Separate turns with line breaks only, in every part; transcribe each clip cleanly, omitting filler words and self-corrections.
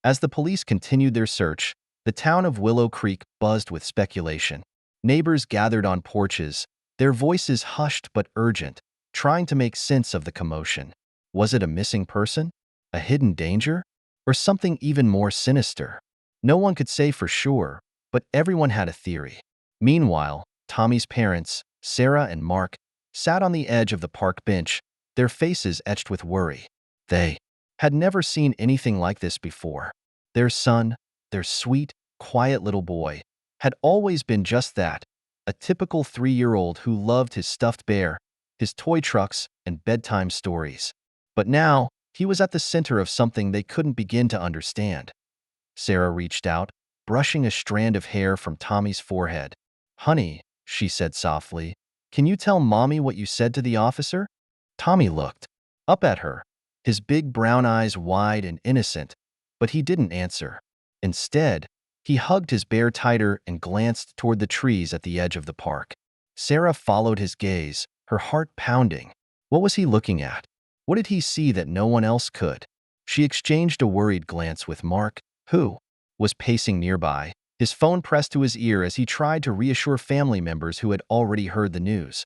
As the police continued their search, the town of Willow Creek buzzed with speculation. Neighbors gathered on porches, their voices hushed but urgent, trying to make sense of the commotion. Was it a missing person? A hidden danger? Or something even more sinister? No one could say for sure, but everyone had a theory. Meanwhile, Tommy's parents, Sarah and Mark, sat on the edge of the park bench, their faces etched with worry. They had never seen anything like this before. Their son, their sweet, quiet little boy, had always been just that, a typical 3-year-old who loved his stuffed bear, his toy trucks, and bedtime stories. But now, he was at the center of something they couldn't begin to understand. Sarah reached out, brushing a strand of hair from Tommy's forehead. "Honey," she said softly, "can you tell Mommy what you said to the officer?" Tommy looked up at her, his big brown eyes wide and innocent, but he didn't answer. Instead, he hugged his bear tighter and glanced toward the trees at the edge of the park. Sarah followed his gaze, her heart pounding. What was he looking at? What did he see that no one else could? She exchanged a worried glance with Mark, who was pacing nearby, his phone pressed to his ear as he tried to reassure family members who had already heard the news.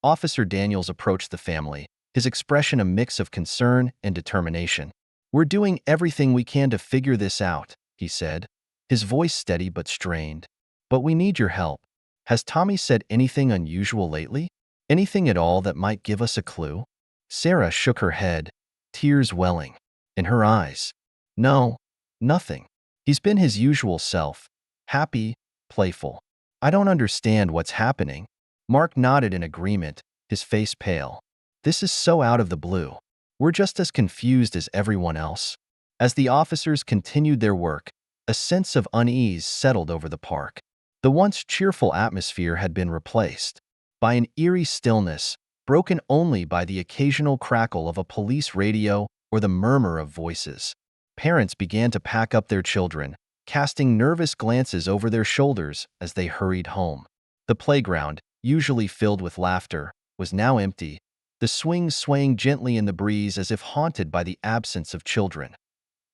Officer Daniels approached the family, his expression a mix of concern and determination. "We're doing everything we can to figure this out," he said, his voice steady but strained. "But we need your help. Has Tommy said anything unusual lately? Anything at all that might give us a clue?" Sarah shook her head, tears welling in her eyes. "No, nothing. He's been his usual self, happy, playful. I don't understand what's happening." Mark nodded in agreement, his face pale. "This is so out of the blue. We're just as confused as everyone else." As the officers continued their work, a sense of unease settled over the park. The once cheerful atmosphere had been replaced by an eerie stillness, broken only by the occasional crackle of a police radio or the murmur of voices. Parents began to pack up their children, casting nervous glances over their shoulders as they hurried home. The playground, usually filled with laughter, was now empty, the swings swaying gently in the breeze as if haunted by the absence of children.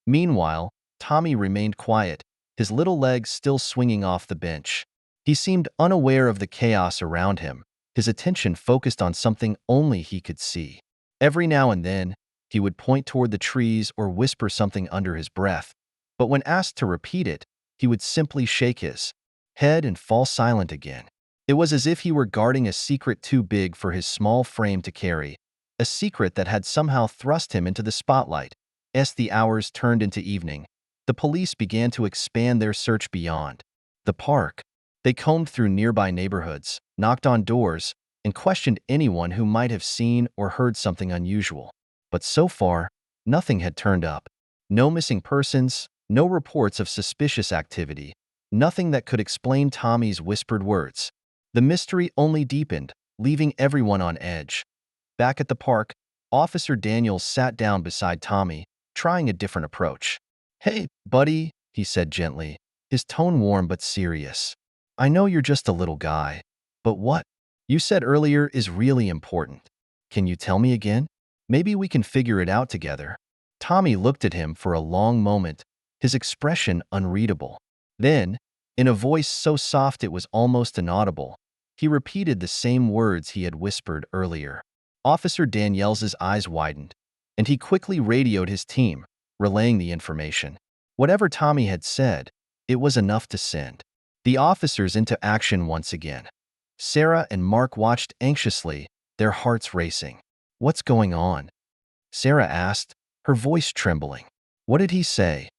Meanwhile, Tommy remained quiet, his little legs still swinging off the bench. He seemed unaware of the chaos around him, his attention focused on something only he could see. Every now and then, he would point toward the trees or whisper something under his breath, but when asked to repeat it, he would simply shake his head and fall silent again. It was as if he were guarding a secret too big for his small frame to carry, a secret that had somehow thrust him into the spotlight. As the hours turned into evening, the police began to expand their search beyond the park. They combed through nearby neighborhoods, knocked on doors, and questioned anyone who might have seen or heard something unusual. But so far, nothing had turned up. No missing persons, no reports of suspicious activity, nothing that could explain Tommy's whispered words. The mystery only deepened, leaving everyone on edge. Back at the park, Officer Daniels sat down beside Tommy, trying a different approach. "Hey, buddy," he said gently, his tone warm but serious. "I know you're just a little guy, but what you said earlier is really important. Can you tell me again? Maybe we can figure it out together." Tommy looked at him for a long moment, his expression unreadable. Then, in a voice so soft it was almost inaudible, he repeated the same words he had whispered earlier. Officer Daniels's eyes widened, and he quickly radioed his team, relaying the information. Whatever Tommy had said, it was enough to send the officers into action once again. Sarah and Mark watched anxiously, their hearts racing. "What's going on?" Sarah asked, her voice trembling. "What did he say?"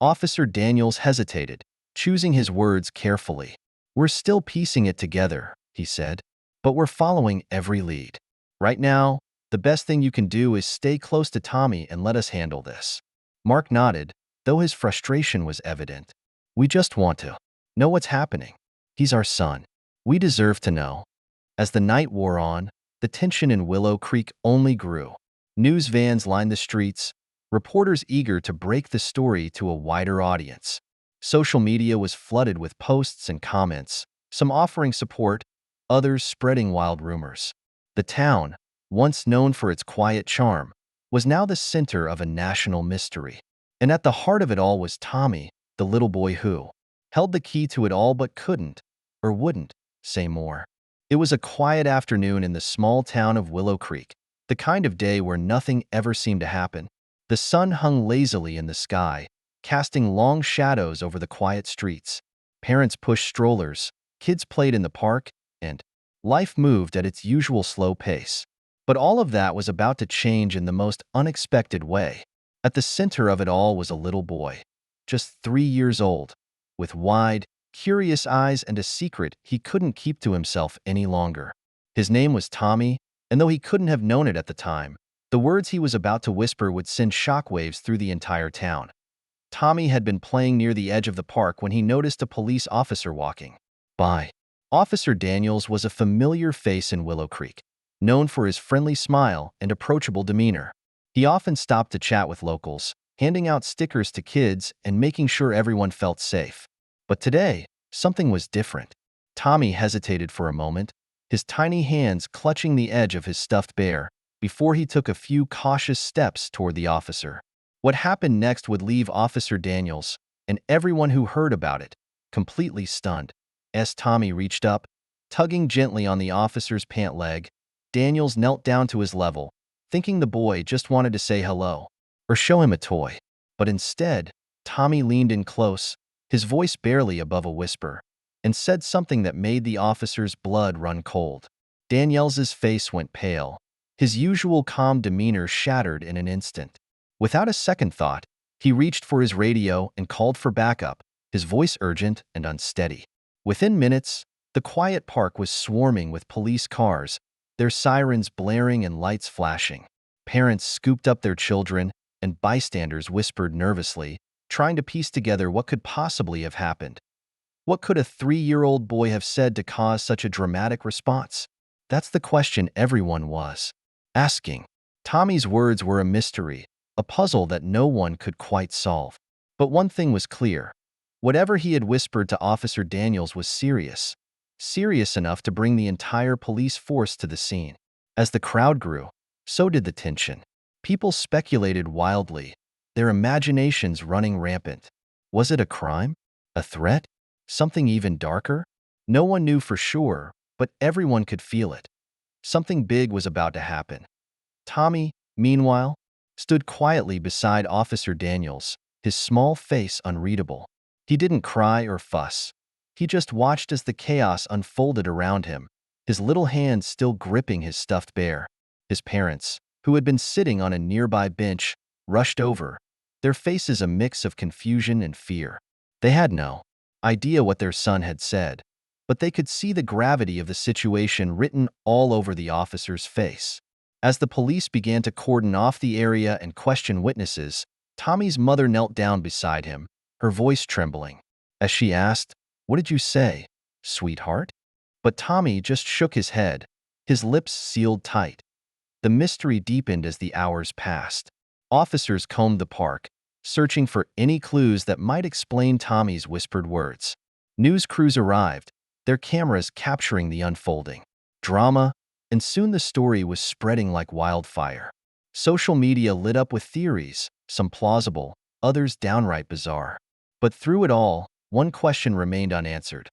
Officer Daniels hesitated, choosing his words carefully. "We're still piecing it together," he said, "but we're following every lead. Right now, the best thing you can do is stay close to Tommy and let us handle this." Mark nodded, though his frustration was evident. "We just want to know what's happening. He's our son. We deserve to know." As the night wore on, the tension in Willow Creek only grew. News vans lined the streets, reporters eager to break the story to a wider audience. Social media was flooded with posts and comments, some offering support, others spreading wild rumors. The town, once known for its quiet charm, was now the center of a national mystery. And at the heart of it all was Tommy, the little boy who held the key to it all but couldn't, or wouldn't, say more. It was a quiet afternoon in the small town of Willow Creek, the kind of day where nothing ever seemed to happen. The sun hung lazily in the sky, casting long shadows over the quiet streets. Parents pushed strollers, kids played in the park, and life moved at its usual slow pace. But all of that was about to change in the most unexpected way. At the center of it all was a little boy, just 3 years old, with wide, curious eyes and a secret he couldn't keep to himself any longer. His name was Tommy, and though he couldn't have known it at the time, the words he was about to whisper would send shockwaves through the entire town. Tommy had been playing near the edge of the park when he noticed a police officer walking by. Officer Daniels was a familiar face in Willow Creek, known for his friendly smile and approachable demeanor. He often stopped to chat with locals, handing out stickers to kids and making sure everyone felt safe. But today, something was different. Tommy hesitated for a moment, his tiny hands clutching the edge of his stuffed bear, before he took a few cautious steps toward the officer. What happened next would leave Officer Daniels, and everyone who heard about it, completely stunned. As Tommy reached up, tugging gently on the officer's pant leg, Daniels knelt down to his level, thinking the boy just wanted to say hello or show him a toy. But instead, Tommy leaned in close, his voice barely above a whisper, and said something that made the officer's blood run cold. Daniels's face went pale, his usual calm demeanor shattered in an instant. Without a second thought, he reached for his radio and called for backup, his voice urgent and unsteady. Within minutes, the quiet park was swarming with police cars, their sirens blaring and lights flashing. Parents scooped up their children, and bystanders whispered nervously, trying to piece together what could possibly have happened. What could a 3-year-old boy have said to cause such a dramatic response? That's the question everyone was asking. Tommy's words were a mystery, a puzzle that no one could quite solve. But one thing was clear. Whatever he had whispered to Officer Daniels was serious. Serious enough to bring the entire police force to the scene. As the crowd grew, so did the tension. People speculated wildly, their imaginations running rampant. Was it a crime? A threat? Something even darker? No one knew for sure, but everyone could feel it. Something big was about to happen. Tommy, meanwhile, stood quietly beside Officer Daniels, his small face unreadable. He didn't cry or fuss. He just watched as the chaos unfolded around him, his little hands still gripping his stuffed bear. His parents, who had been sitting on a nearby bench, rushed over, their faces a mix of confusion and fear. They had no idea what their son had said, but they could see the gravity of the situation written all over the officer's face. As the police began to cordon off the area and question witnesses, Tommy's mother knelt down beside him, her voice trembling. As she asked, "What did you say, sweetheart?" But Tommy just shook his head, his lips sealed tight. The mystery deepened as the hours passed. Officers combed the park, searching for any clues that might explain Tommy's whispered words. News crews arrived, their cameras capturing the unfolding drama, and soon the story was spreading like wildfire. Social media lit up with theories, some plausible, others downright bizarre. But through it all, one question remained unanswered.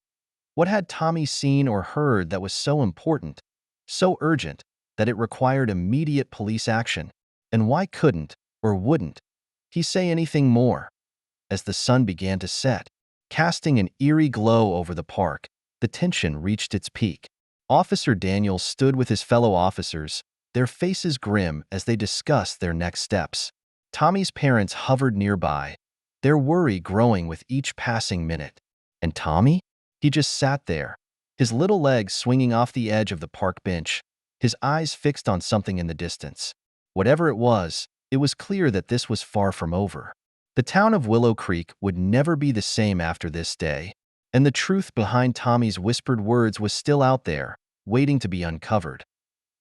What had Tommy seen or heard that was so important, so urgent, that it required immediate police action? And why couldn't, or wouldn't, he say anything more? As the sun began to set, casting an eerie glow over the park, the tension reached its peak. Officer Daniels stood with his fellow officers, their faces grim as they discussed their next steps. Tommy's parents hovered nearby, their worry growing with each passing minute. And Tommy? He just sat there, his little legs swinging off the edge of the park bench, his eyes fixed on something in the distance. Whatever it was clear that this was far from over. The town of Willow Creek would never be the same after this day, and the truth behind Tommy's whispered words was still out there, waiting to be uncovered.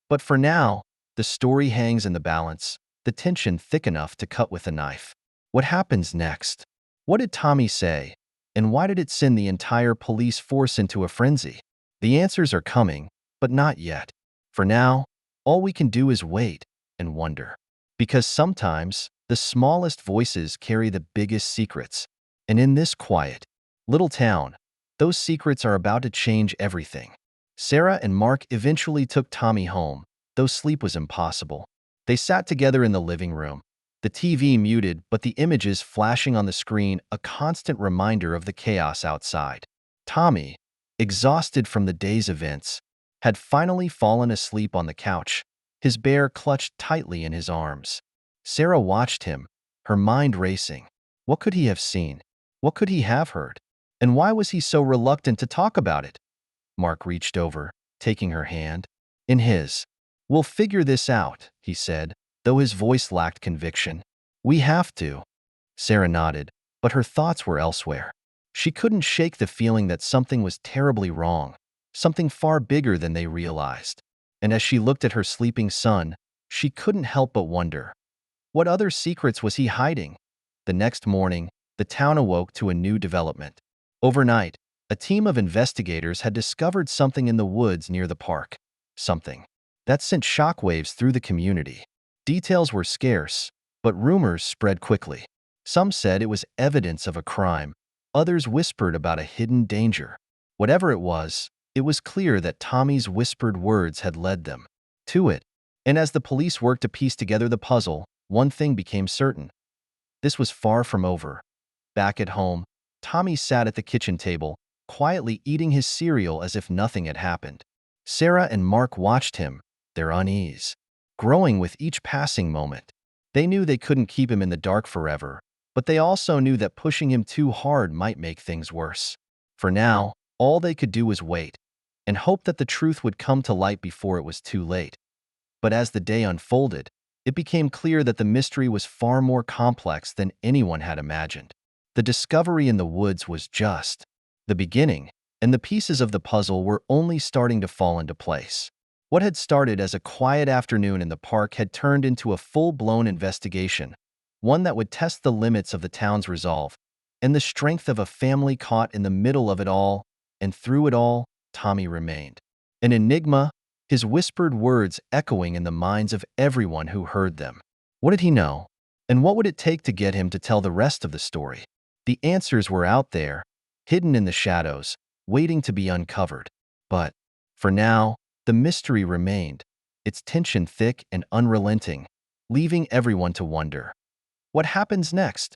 But for now, the story hangs in the balance, the tension thick enough to cut with a knife. What happens next? What did Tommy say? And why did it send the entire police force into a frenzy? The answers are coming, but not yet. For now, all we can do is wait and wonder. Because sometimes, The smallest voices carry the biggest secrets. And in this quiet, little town, those secrets are about to change everything. Sarah and Mark eventually took Tommy home, though sleep was impossible. They sat together in the living room, the TV muted but the images flashing on the screen a constant reminder of the chaos outside. Tommy, exhausted from the day's events, had finally fallen asleep on the couch, his bear clutched tightly in his arms. Sarah watched him, her mind racing. What could he have seen? What could he have heard? And why was he so reluctant to talk about it? Mark reached over, taking her hand in his. "We'll figure this out," he said, though his voice lacked conviction. "We have to." Sarah nodded, but her thoughts were elsewhere. She couldn't shake the feeling that something was terribly wrong, something far bigger than they realized. And as she looked at her sleeping son, she couldn't help but wonder, what other secrets was he hiding? The next morning, the town awoke to a new development. Overnight, a team of investigators had discovered something in the woods near the park. Something that sent shockwaves through the community. Details were scarce, but rumors spread quickly. Some said it was evidence of a crime. Others whispered about a hidden danger. Whatever it was clear that Tommy's whispered words had led them to it. And as the police worked to piece together the puzzle, one thing became certain. This was far from over. Back at home, Tommy sat at the kitchen table, quietly eating his cereal as if nothing had happened. Sarah and Mark watched him, their unease growing with each passing moment. They knew they couldn't keep him in the dark forever, but they also knew that pushing him too hard might make things worse. For now, all they could do was wait and hope that the truth would come to light before it was too late. But as the day unfolded, it became clear that the mystery was far more complex than anyone had imagined. The discovery in the woods was just the beginning, and the pieces of the puzzle were only starting to fall into place. What had started as a quiet afternoon in the park had turned into a full-blown investigation, one that would test the limits of the town's resolve and the strength of a family caught in the middle of it all. And through it all, Tommy remained an enigma, his whispered words echoing in the minds of everyone who heard them. What did he know? And what would it take to get him to tell the rest of the story? The answers were out there, hidden in the shadows, waiting to be uncovered. But, for now, the mystery remained, its tension thick and unrelenting, leaving everyone to wonder. What happens next?